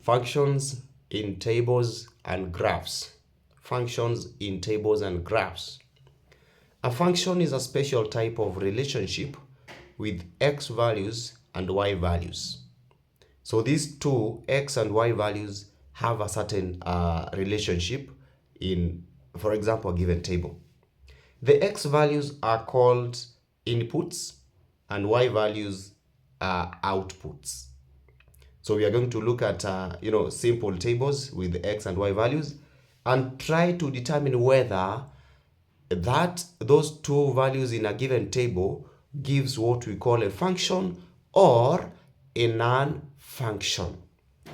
Functions in tables and graphs. Functions in tables and graphs. A function is a special type of relationship with x values and y values. So these two x and y values have a certain relationship in, for example, a given table. The x values are called inputs and y values are outputs. So we are going to look at simple tables with x and y values and try to determine whether those two values in a given table gives what we call a function or a non-function.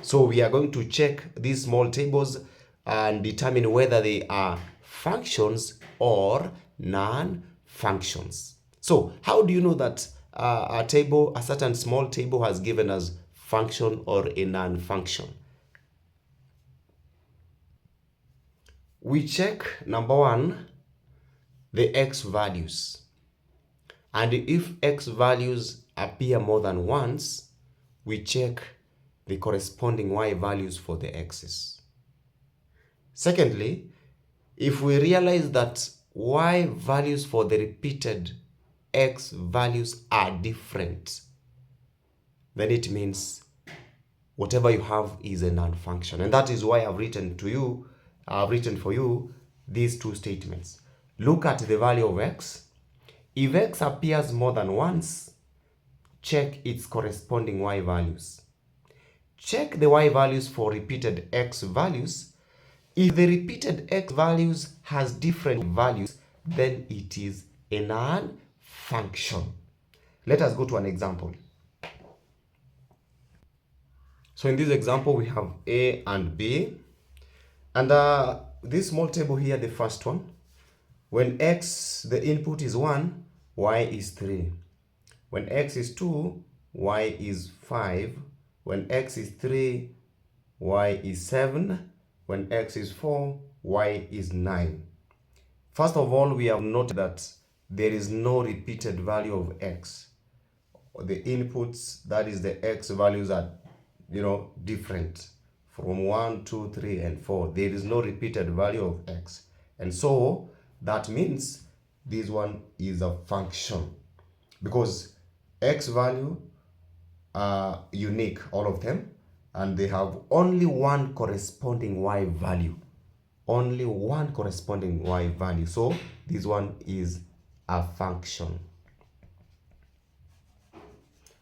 So we are going to check these small tables and determine whether they are functions or non-functions. So how do you know that a certain small table has given us function or a non-function? We check, number one, the x values. And if x values appear more than once, we check the corresponding y values for the x's. Secondly, if we realize that y values for the repeated x values are different, then it means whatever you have is a non-function. And that is why I've written for you these two statements. Look at the value of x. If x appears more than once, check its corresponding y values. Check the y values for repeated x values. If the repeated x values has different values, then it is a non-function. Let us go to an example. So in this example, we have A and B. And this small table here, the first one, when x, the input is 1, y is 3. When x is 2, y is 5. When x is 3, y is 7. When x is 4, y is 9. First of all, we have noted that there is no repeated value of x. The inputs, that is the x values, are different from 1, 2, 3, and 4. There is no repeated value of x. And so that means this one is a function because x value are unique, all of them, and they have only one corresponding y value. Only one corresponding y value. So this one is a function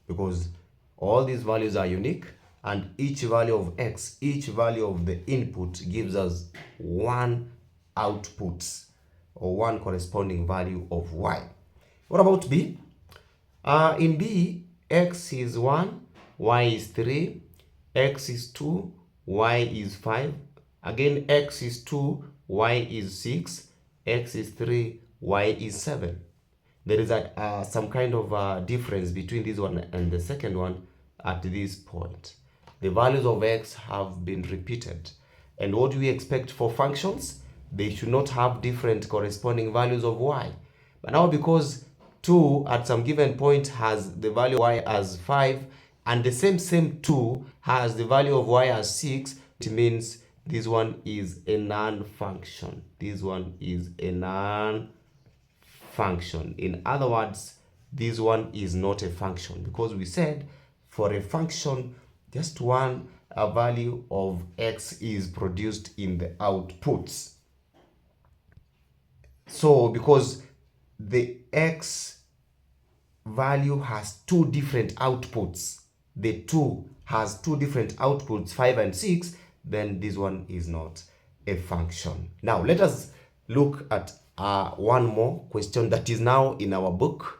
because all these values are unique, and each value of x, each value of the input gives us one output or one corresponding value of y. What about B? In B, x is 1, y is 3, x is 2, y is 5. Again, x is 2, y is 6, x is 3, y is 7. There is some kind of difference between this one and the second one at this point. The values of x have been repeated. And what do we expect for functions? They should not have different corresponding values of y. But now because 2 at some given point has the value of y as 5, and the same 2 has the value of y as 6, it means this one is a non-function. This one is a non-function. In other words, this one is not a function because we said for a function, just one value of x is produced in the outputs. So because the x value has two different outputs, the 2 has two different outputs, 5 and 6, then this one is not a function. Now let us look at one more question that is now in our book.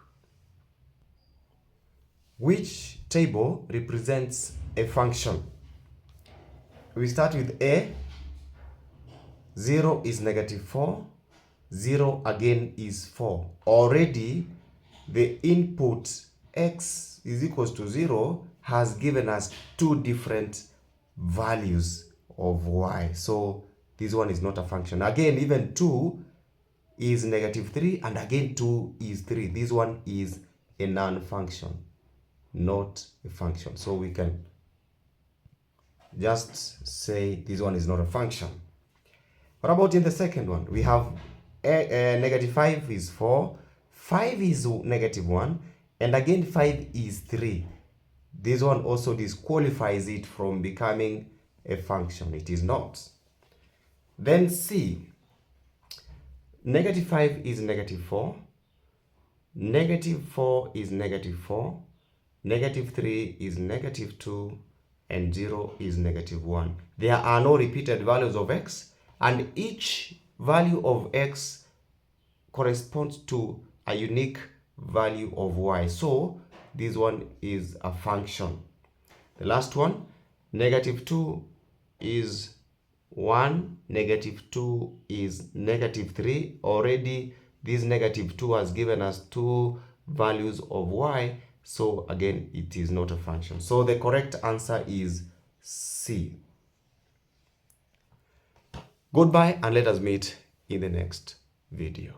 Which table represents a function? We start with A. 0 is -4. 0 again is 4. Already the input x is equals to 0 has given us two different values of y. So this one is not a function. Again, even 2 is -3 and again 2 is 3. This one is a non-function, not a function. So we can just say this one is not a function. What about in the second one? We have negative 5 is 4, 5 is negative 1, and again 5 is 3. This one also disqualifies it from becoming a function. It is not. Then C, negative 5 is negative 4, negative 4 is negative 4, negative 3 is negative 2, and 0 is negative 1. There are no repeated values of x, and each value of x corresponds to a unique value of y. So this one is a function. The last one, negative 2 is 1, negative 2 is negative 3. Already this negative 2 has given us two values of y, so again it is not a function. So the correct answer is C. Goodbye, and let us meet in the next video.